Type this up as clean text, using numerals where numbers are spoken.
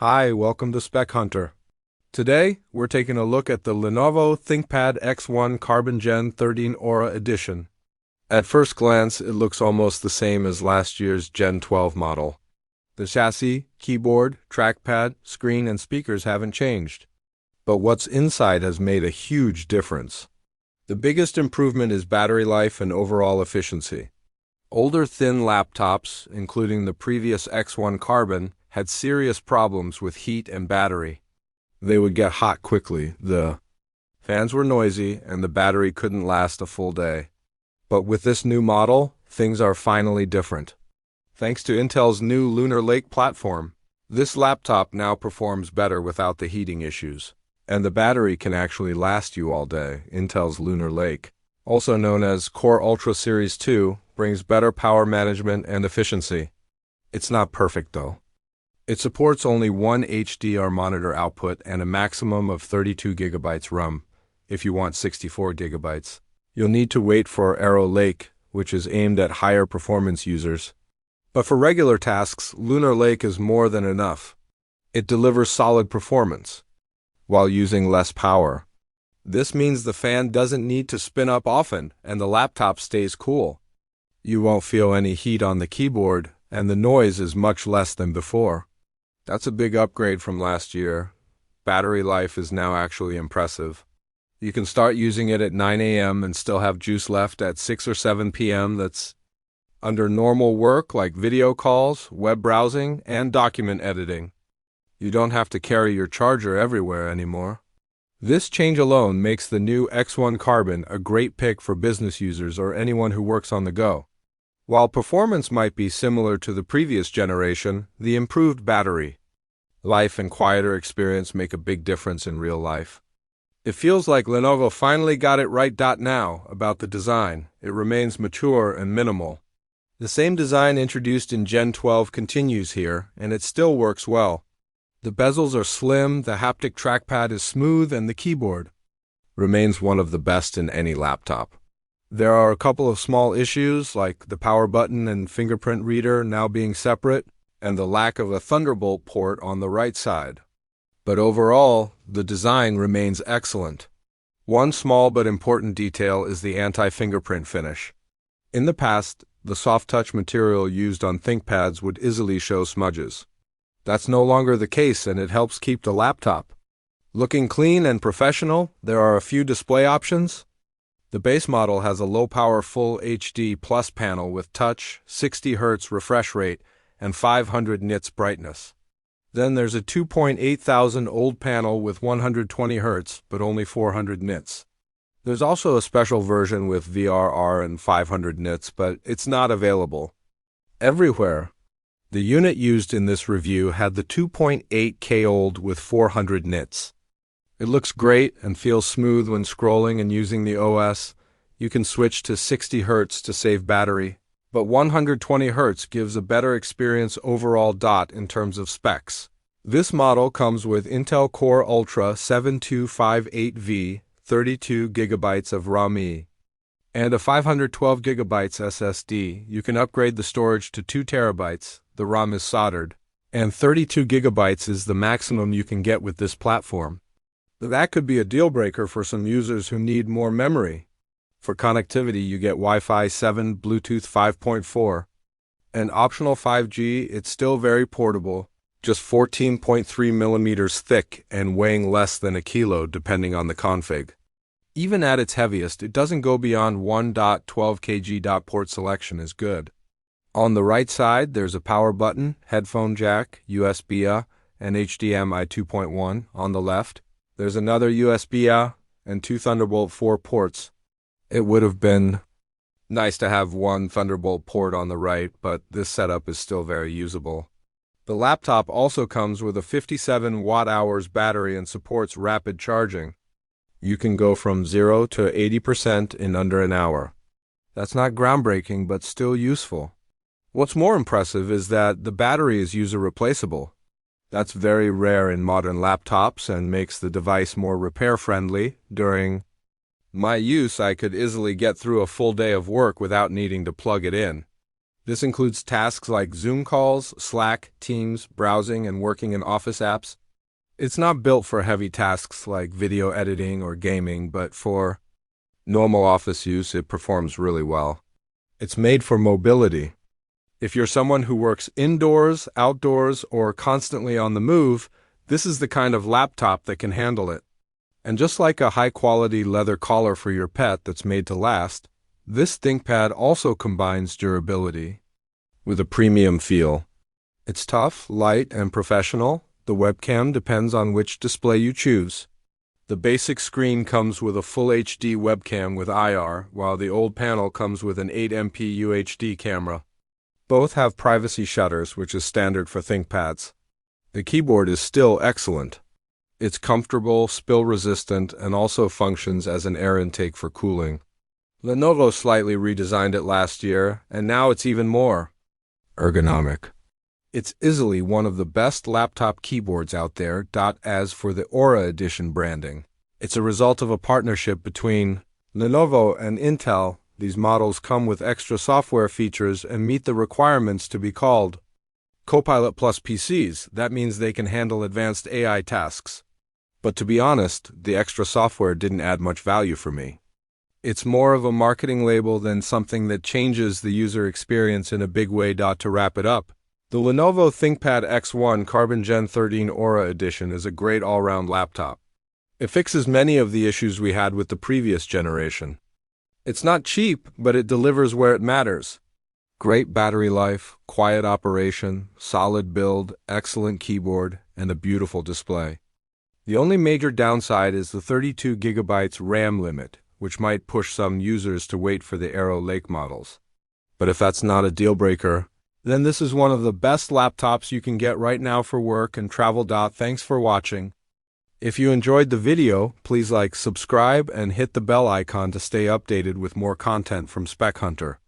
Hi, welcome to Spec Hunter. Today, we're taking a look at the Lenovo ThinkPad X1 Carbon Gen 13 Aura Edition. At first glance, it looks almost the same as last year's Gen 12 model. The chassis, keyboard, trackpad, screen, and speakers haven't changed. But what's inside has made a huge difference. The biggest improvement is battery life and overall efficiency. Older thin laptops, including the previous X1 Carbon, had serious problems with heat and battery. They would get hot quickly, the fans were noisy, and the battery couldn't last a full day. But with this new model, things are finally different. Thanks to Intel's new Lunar Lake platform, this laptop now performs better without the heating issues. And the battery can actually last you all day. Intel's Lunar Lake, also known as Core Ultra Series 2, brings better power management and efficiency. It's not perfect though. It supports only one HDR monitor output and a maximum of 32 GB RAM. If you want 64 GB, you'll need to wait for Arrow Lake, which is aimed at higher performance users. But for regular tasks, Lunar Lake is more than enough. It delivers solid performance while using less power. This means the fan doesn't need to spin up often and the laptop stays cool. You won't feel any heat on the keyboard, and the noise is much less than before. That's a big upgrade from last year. Battery life is now actually impressive. You can start using it at 9 a.m. and still have juice left at 6 or 7 p.m. That's under normal work like video calls, web browsing, and document editing. You don't have to carry your charger everywhere anymore. This change alone makes the new X1 Carbon a great pick for business users or anyone who works on the go. While performance might be similar to the previous generation, the improved battery life and quieter experience make a big difference in real life. It feels like Lenovo finally got it right now about the design. It remains mature and minimal. The same design introduced in Gen 12 continues here, and it still works well. The bezels are slim, the haptic trackpad is smooth, and the keyboard remains one of the best in any laptop. There are a couple of small issues, like the power button and fingerprint reader now being separate, and the lack of a Thunderbolt port on the right side. But overall, the design remains excellent. One small but important detail is the anti-fingerprint finish. In the past, the soft touch material used on ThinkPads would easily show smudges. That's no longer the case, and it helps keep the laptop looking clean and professional. There are a few display options. The base model has a low-power Full HD Plus panel with touch, 60 Hz refresh rate, and 500 nits brightness. Then there's a 2,800 old panel with 120 Hz, but only 400 nits. There's also a special version with VRR and 500 nits, but it's not available everywhere. The unit used in this review had the 2.8K old with 400 nits. It looks great and feels smooth when scrolling and using the OS. You can switch to 60 Hz to save battery, but 120 Hz gives a better experience overall. In terms of specs, this model comes with Intel Core Ultra 7258V, 32 GB of RAM, and a 512 GB SSD. You can upgrade the storage to 2 TB, the RAM is soldered, and 32 GB is the maximum you can get with this platform. That could be a deal breaker for some users who need more memory. For connectivity, you get Wi-Fi 7, Bluetooth 5.4, and optional 5G. It's still very portable, just 14.3 millimeters thick and weighing less than a kilo depending on the config. Even at its heaviest, it doesn't go beyond 1.12 kg. Port selection is good. On the right side, there's a power button, headphone jack, USB-A, and HDMI 2.1. On the left, there's another USB-A and 2 Thunderbolt 4 ports. It would have been nice to have one Thunderbolt port on the right, but this setup is still very usable. The laptop also comes with a 57 watt-hours battery and supports rapid charging. You can go from 0 to 80% in under an hour. That's not groundbreaking, but still useful. What's more impressive is that the battery is user replaceable. That's very rare in modern laptops and makes the device more repair-friendly. During my use, I could easily get through a full day of work without needing to plug it in. This includes tasks like Zoom calls, Slack, Teams, browsing, and working in Office apps. It's not built for heavy tasks like video editing or gaming, but for normal office use, it performs really well. It's made for mobility. If you're someone who works indoors, outdoors, or constantly on the move, this is the kind of laptop that can handle it. And just like a high-quality leather collar for your pet that's made to last, this ThinkPad also combines durability with a premium feel. It's tough, light, and professional. The webcam depends on which display you choose. The basic screen comes with a Full HD webcam with IR, while the old panel comes with an 8MP UHD camera. Both have privacy shutters, which is standard for ThinkPads. The keyboard is still excellent. It's comfortable, spill-resistant, and also functions as an air intake for cooling. Lenovo slightly redesigned it last year, and now it's even more ergonomic. It's easily one of the best laptop keyboards out there. As for the Aura Edition branding, it's a result of a partnership between Lenovo and Intel. These models come with extra software features and meet the requirements to be called Copilot Plus PCs. That means they can handle advanced AI tasks. But to be honest, the extra software didn't add much value for me. It's more of a marketing label than something that changes the user experience in a big way. To wrap it up, the Lenovo ThinkPad X1 Carbon Gen 13 Aura Edition is a great all-round laptop. It fixes many of the issues we had with the previous generation. It's not cheap, but it delivers where it matters. Great battery life, quiet operation, solid build, excellent keyboard, and a beautiful display. The only major downside is the 32GB RAM limit, which might push some users to wait for the Arrow Lake models. But if that's not a deal breaker, then this is one of the best laptops you can get right now for work and travel. Thanks for watching. If you enjoyed the video, please like, subscribe, and hit the bell icon to stay updated with more content from Spec Hunter.